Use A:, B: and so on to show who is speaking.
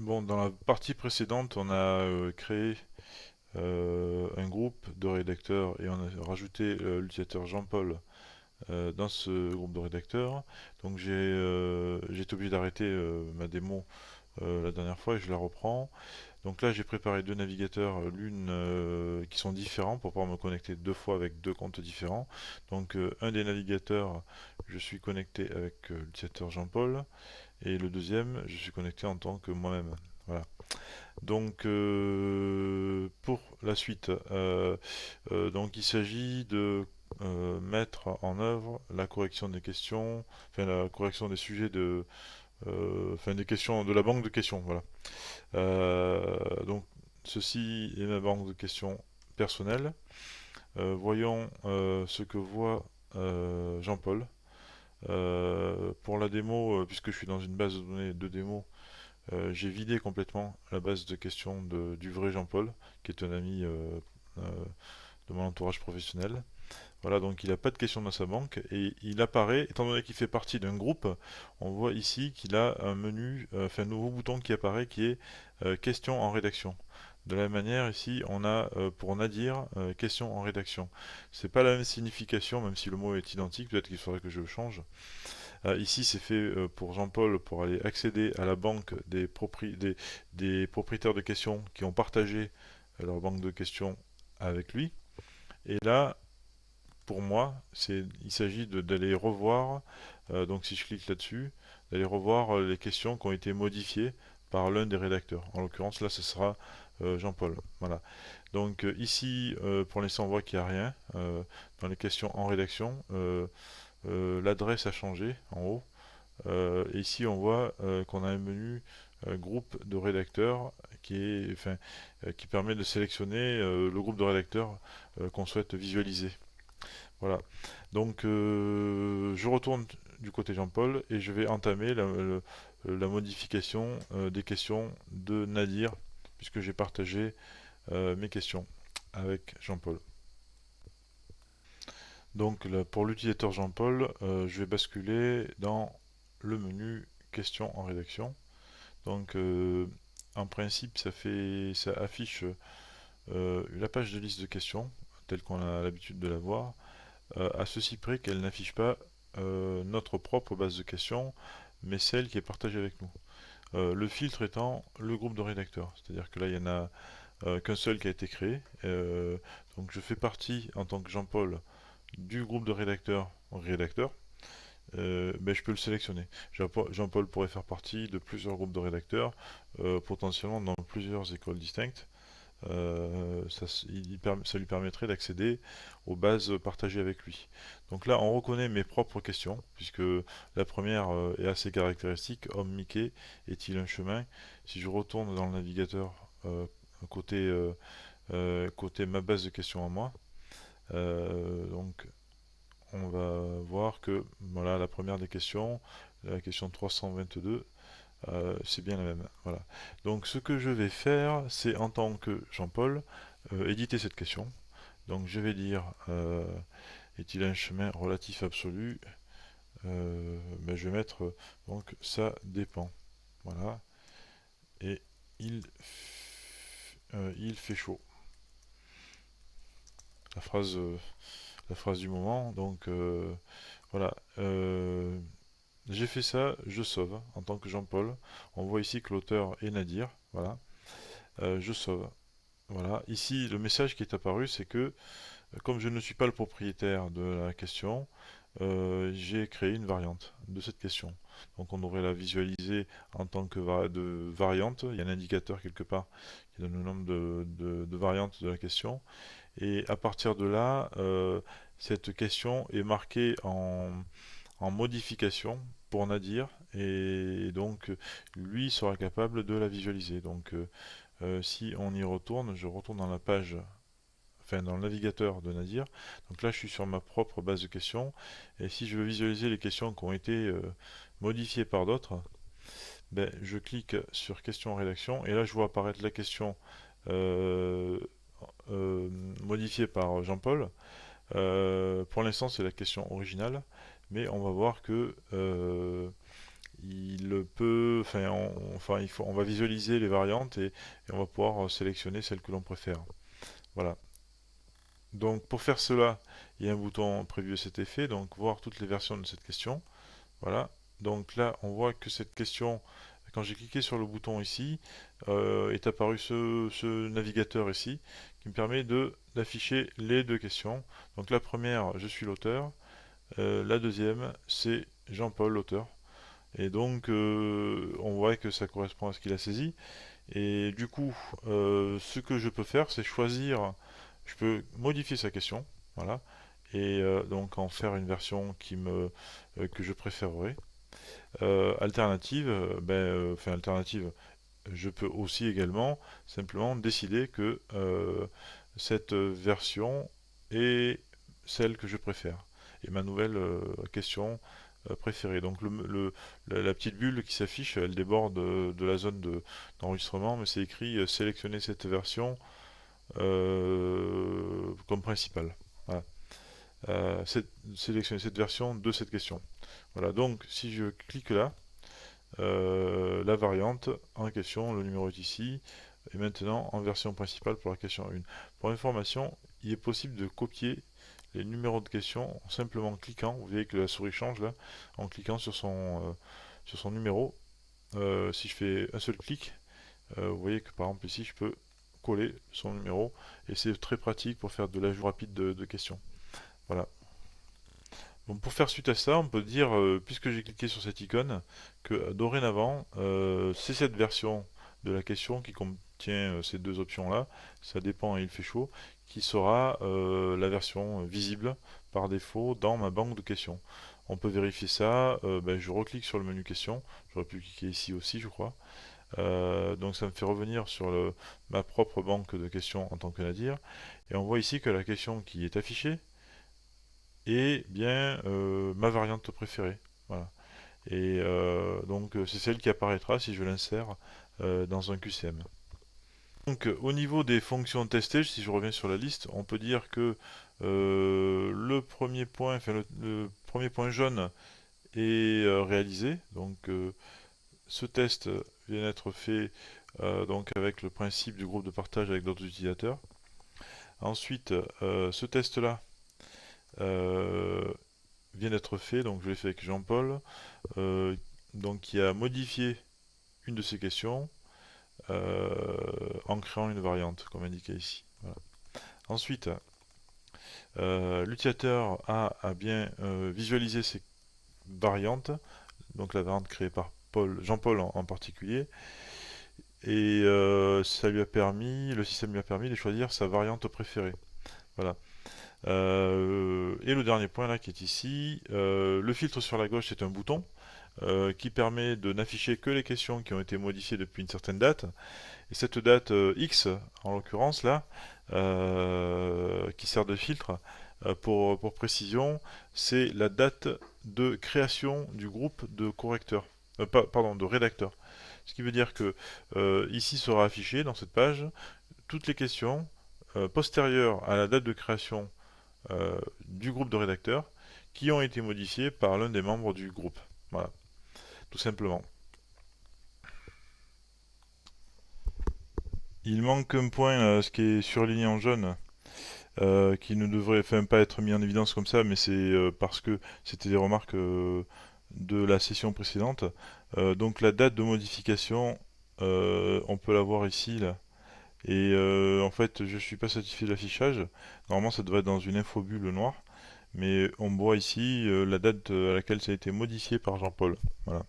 A: Bon, dans la partie précédente, on a créé un groupe de rédacteurs et on a rajouté l'utilisateur Jean-Paul dans ce groupe de rédacteurs. Donc j'ai été obligé d'arrêter ma démo la dernière fois et je la reprends. Donc là, j'ai préparé deux navigateurs, l'une qui sont différents pour pouvoir me connecter deux fois avec deux comptes différents. Donc un des navigateurs, je suis connecté avec l'utilisateur Jean-Paul et le deuxième, je suis connecté en tant que moi-même. Voilà. Donc pour la suite, donc il s'agit de mettre en œuvre la correction des questions, enfin la correction des sujets enfin des questions de la banque de questions, voilà. Donc ceci est ma banque de questions personnelle. Voyons ce que voit Jean-Paul. Pour la démo, puisque je suis dans une base de données de démo, j'ai vidé complètement la base de questions du vrai Jean-Paul, qui est un ami euh, de mon entourage professionnel. Voilà, donc il n'a pas de questions dans sa banque et il apparaît, étant donné qu'il fait partie d'un groupe, on voit ici qu'il a un menu, enfin un nouveau bouton qui apparaît qui est questions en rédaction. De la même manière, ici, on a pour Nadir questions en rédaction. C'est pas la même signification, même si le mot est identique, peut-être qu'il faudrait que je le change. Ici, c'est fait pour Jean-Paul pour aller accéder à la banque des propriétaires de questions qui ont partagé leur banque de questions avec lui. Et là, pour moi, il s'agit d'aller revoir, donc si je clique là-dessus, d'aller revoir les questions qui ont été modifiées par l'un des rédacteurs. En l'occurrence, là, ce sera Jean-Paul. Voilà. Donc ici, pour l'instant, on voit qu'il n'y a rien dans les questions en rédaction. L'adresse a changé en haut. Et ici, on voit qu'on a un menu groupe de rédacteurs qui permet de sélectionner le groupe de rédacteurs qu'on souhaite visualiser. Voilà. Donc, je retourne du côté Jean-Paul et je vais entamer la modification des questions de Nadir, puisque j'ai partagé mes questions avec Jean-Paul. Donc, là, pour l'utilisateur Jean-Paul, je vais basculer dans le menu questions en rédaction. Donc, en principe, ça affiche la page de liste de questions, telle qu'on a l'habitude de la voir, à ceci près qu'elle n'affiche pas notre propre base de questions, mais celle qui est partagée avec nous. Le filtre étant le groupe de rédacteurs, c'est-à-dire que là, il n'y en a qu'un seul qui a été créé. Donc, je fais partie, en tant que Jean-Paul, du groupe de rédacteurs. Ben, je peux le sélectionner. Jean-Paul pourrait faire partie de plusieurs groupes de rédacteurs, potentiellement dans plusieurs écoles distinctes. Ça lui permettrait d'accéder aux bases partagées avec lui. Donc là, on reconnaît mes propres questions, puisque la première est assez caractéristique. Homme Mickey, est-il un chemin? Si je retourne dans le navigateur côté, côté ma base de questions à moi, donc on va voir que voilà la première des questions, la question 322, c'est bien la même. Voilà. Donc ce que je vais faire, c'est en tant que Jean-Paul, éditer cette question. Donc je vais dire est-il un chemin relatif absolu? Ben, je vais mettre donc ça dépend. Voilà. Et il, il fait chaud. La phrase, euh, la phrase du moment. Donc voilà. J'ai fait ça, je sauve en tant que Jean-Paul. On voit ici que l'auteur est Nadir. Voilà. Je sauve. Voilà. Ici, le message qui est apparu, c'est que comme je ne suis pas le propriétaire de la question, j'ai créé une variante de cette question. Donc on devrait la visualiser en tant que de variante. Il y a un indicateur quelque part qui donne le nombre de variantes de la question. Et à partir de là, cette question est marquée en modification pour Nadir. Et donc lui sera capable de la visualiser. Donc si on y retourne, je retourne dans la page, enfin dans le navigateur de Nadir. Donc là, je suis sur ma propre base de questions. Et si je veux visualiser les questions qui ont été modifiées par d'autres, ben, je clique sur questions en rédaction. Et là, je vois apparaître la question euh, modifiée par Jean-Paul. Pour l'instant, c'est la question originale. Mais on va voir que il peut, on va visualiser les variantes et on va pouvoir sélectionner celle que l'on préfère. Voilà. Donc pour faire cela, il y a un bouton prévu à cet effet, donc voir toutes les versions de cette question. Voilà. Donc là, on voit que cette question, quand j'ai cliqué sur le bouton ici, est apparu ce navigateur ici, qui me permet d'afficher les deux questions. Donc la première, je suis l'auteur. La deuxième, c'est Jean-Paul, l'auteur. Et donc, on voit que ça correspond à ce qu'il a saisi. Et du coup, ce que je peux faire, c'est choisir, je peux modifier sa question, voilà, et donc en faire une version que je préférerais. Alternative, alternative, je peux aussi également simplement décider que cette version est celle que je préfère. Et ma nouvelle question préférée. Donc la petite bulle qui s'affiche, elle déborde de la zone d'enregistrement, mais c'est écrit sélectionner cette version comme principale. Voilà. Sélectionner cette version de cette question. Voilà, donc si je clique là, la variante en question, le numéro est ici, et maintenant en version principale pour la question 1. Pour information, il est possible de copier les numéros de question en simplement cliquant. Vous voyez que la souris change là, en cliquant sur son numéro. Si je fais un seul clic, vous voyez que par exemple ici je peux coller son numéro et c'est très pratique pour faire de l'ajout rapide de questions. Voilà. Donc pour faire suite à ça, on peut dire, puisque j'ai cliqué sur cette icône, que dorénavant, c'est cette version de la question qui contient ces deux options-là, ça dépend et il fait chaud, qui sera la version visible par défaut dans ma banque de questions. On peut vérifier ça, je reclique sur le menu questions, j'aurais pu cliquer ici aussi je crois. Donc ça me fait revenir sur ma propre banque de questions en tant que Nadir, et on voit ici que la question qui est affichée, et bien ma variante préférée. Voilà. Et donc c'est celle qui apparaîtra si je l'insère dans un QCM. Donc au niveau des fonctions testées, si je reviens sur la liste, on peut dire que le premier point, le premier point jaune est réalisé. Donc ce test vient d'être fait donc avec le principe du groupe de partage avec d'autres utilisateurs. Ensuite, ce test-là vient d'être fait, donc je l'ai fait avec Jean-Paul, donc qui a modifié une de ces questions en créant une variante, comme indiqué ici. Voilà. Ensuite, l'utilisateur a bien visualisé ces variantes, donc la variante créée par Jean-Paul en particulier, et le système lui a permis de choisir sa variante préférée. Voilà. Et le dernier point là qui est ici, le filtre sur la gauche c'est un bouton qui permet de n'afficher que les questions qui ont été modifiées depuis une certaine date. Et cette date X, en l'occurrence là, qui sert de filtre, pour précision, c'est la date de création du groupe de correcteurs, de rédacteurs. Ce qui veut dire que ici sera affiché dans cette page toutes les questions postérieures à la date de création du groupe de rédacteurs qui ont été modifiés par l'un des membres du groupe. Voilà, tout simplement. Il manque un point, ce qui est surligné en jaune, qui ne devrait pas être mis en évidence comme ça, mais c'est parce que c'était des remarques de la session précédente. Donc la date de modification, on peut la voir ici, là. Et en fait, je suis pas satisfait de l'affichage. Normalement, ça devrait être dans une infobulle noire. Mais on voit ici la date à laquelle ça a été modifié par Jean-Paul. Voilà.